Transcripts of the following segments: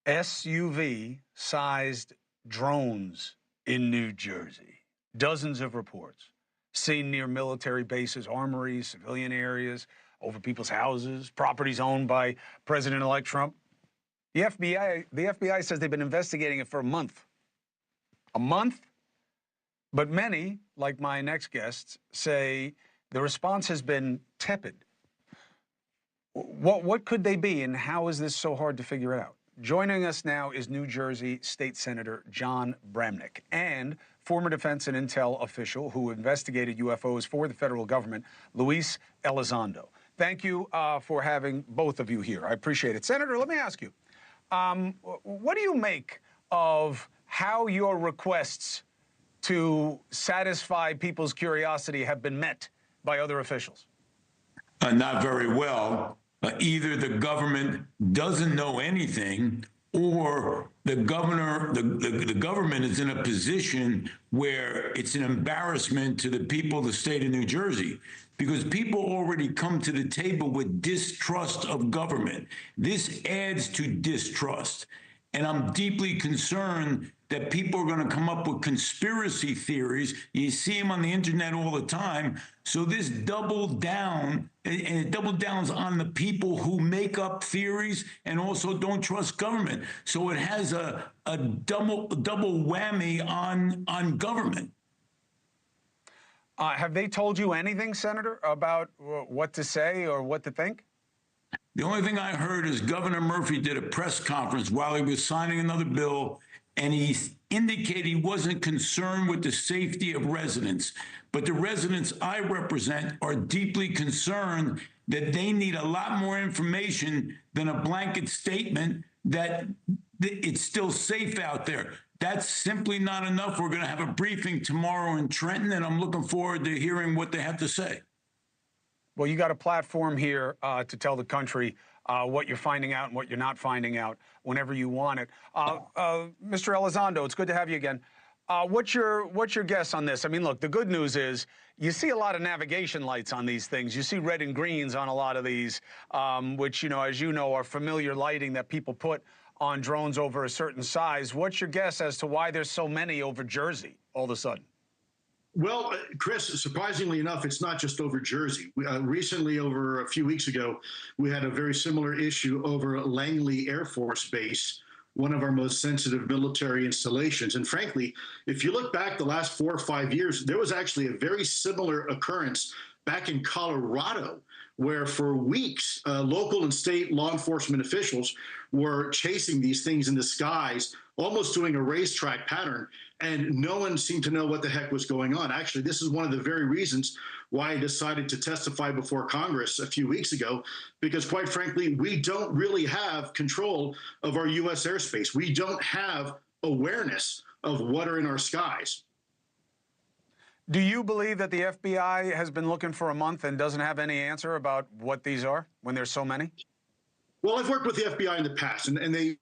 SUV-sized drones in New Jersey. Dozens of reports seen near military bases, armories, civilian areas, over people's houses, properties owned by President-elect Trump. The FBI says they've been investigating it for a month. A month? But many, like my next guests, say the response has been tepid. What could they be, and how is this so hard to figure out? Joining us now is New Jersey State Senator John Bramnick and former defense and intel official who investigated UFOs for the federal government, Luis Elizondo. Thank you for having both of you here. I appreciate it. Senator, let me ask you, what do you make of how your requests to satisfy people's curiosity have been met by other officials? Not very well. Either the government doesn't know anything, or the government is in a position where it's an embarrassment to the people of the state of New Jersey, because people already come to the table with distrust of government. This adds to distrust. And I'm deeply concerned that people are going to come up with conspiracy theories. You see them on the internet all the time. So this doubled down, and it double downs on the people who make up theories and also don't trust government. So it has a double whammy on government. Have they told you anything, Senator, about what to say or what to think? The only thing I heard is Governor Murphy did a press conference while he was signing another bill, and he indicated he wasn't concerned with the safety of residents. But the residents I represent are deeply concerned that they need a lot more information than a blanket statement that it's still safe out there. That's simply not enough. We're going to have a briefing tomorrow in Trenton, and I'm looking forward to hearing what they have to say. Well, you got a platform here to tell the country what you're finding out and what you're not finding out whenever you want it. Mr. Elizondo, it's good to have you again. What's your guess on this? I mean, look, the good news is you see a lot of navigation lights on these things. You see red and greens on a lot of these, which, as you know, are familiar lighting that people put on drones over a certain size. What's your guess as to why there's so many over Jersey all of a sudden? Well, Chris, surprisingly enough, it's not just over Jersey. Recently, over a few weeks ago, we had a very similar issue over Langley Air Force Base, one of our most sensitive military installations. And frankly, if you look back the last 4 or 5 years, there was actually a very similar occurrence back in Colorado, where for weeks, local and state law enforcement officials were chasing these things in the skies, almost doing a racetrack pattern, and no one seemed to know what the heck was going on. Actually, this is one of the very reasons why I decided to testify before Congress a few weeks ago, because quite frankly, we don't really have control of our U.S. airspace. We don't have awareness of what are in our skies. Do you believe that the FBI has been looking for a month and doesn't have any answer about what these are when there's so many? Well, I've worked with the FBI in the past, and they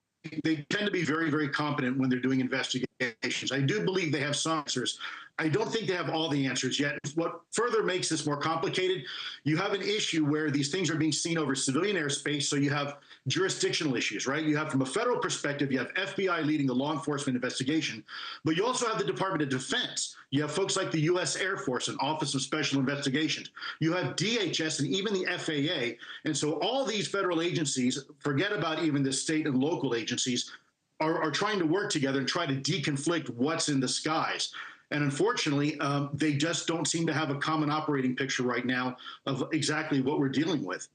tend to be very, very competent when they're doing investigations. I do believe they have some answers. I don't think they have all the answers yet. What further makes this more complicated, you have an issue where these things are being seen over civilian airspace, so you have jurisdictional issues, right? You have, from a federal perspective, you have FBI leading the law enforcement investigation, but you also have the Department of Defense. You have folks like the U.S. Air Force and Office of Special Investigations. You have DHS and even the FAA. And so all these federal agencies, forget about even the state and local agencies, are trying to work together and try to deconflict what's in the skies. And unfortunately, they just don't seem to have a common operating picture right now of exactly what we're dealing with.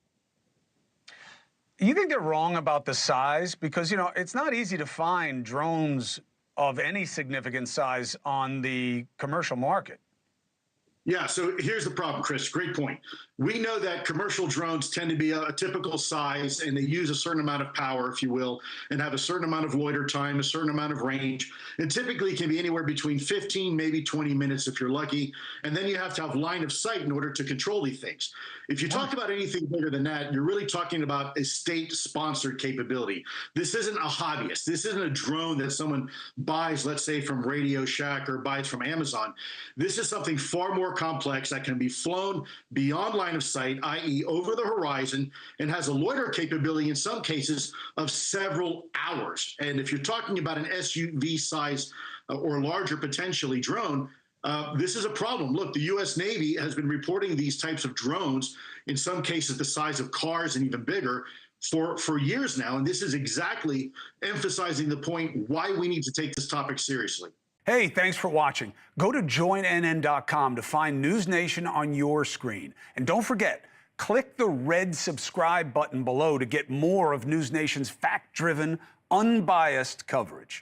You think they're wrong about the size? Because, it's not easy to find drones of any significant size on the commercial market. Yeah, so here's the problem, Chris. Great point. We know that commercial drones tend to be a typical size, and they use a certain amount of power, if you will, and have a certain amount of loiter time, a certain amount of range. And typically can be anywhere between 15, maybe 20 minutes if you're lucky. And then you have to have line of sight in order to control these things. If you talk about anything bigger than that, you're really talking about a state-sponsored capability. This isn't a hobbyist. This isn't a drone that someone buys, let's say, from Radio Shack or buys from Amazon. This is something far more complex that can be flown beyond line line of sight, i.e. over the horizon, and has a loiter capability in some cases of several hours. And if you're talking about an SUV size or larger potentially drone, this is a problem. Look, the U.S. Navy has been reporting these types of drones, in some cases the size of cars and even bigger, for years now. And this is exactly emphasizing the point why we need to take this topic seriously. Hey, thanks for watching. Go to joinnn.com to find News Nation on your screen. And don't forget, click the red subscribe button below to get more of News Nation's fact-driven, unbiased coverage.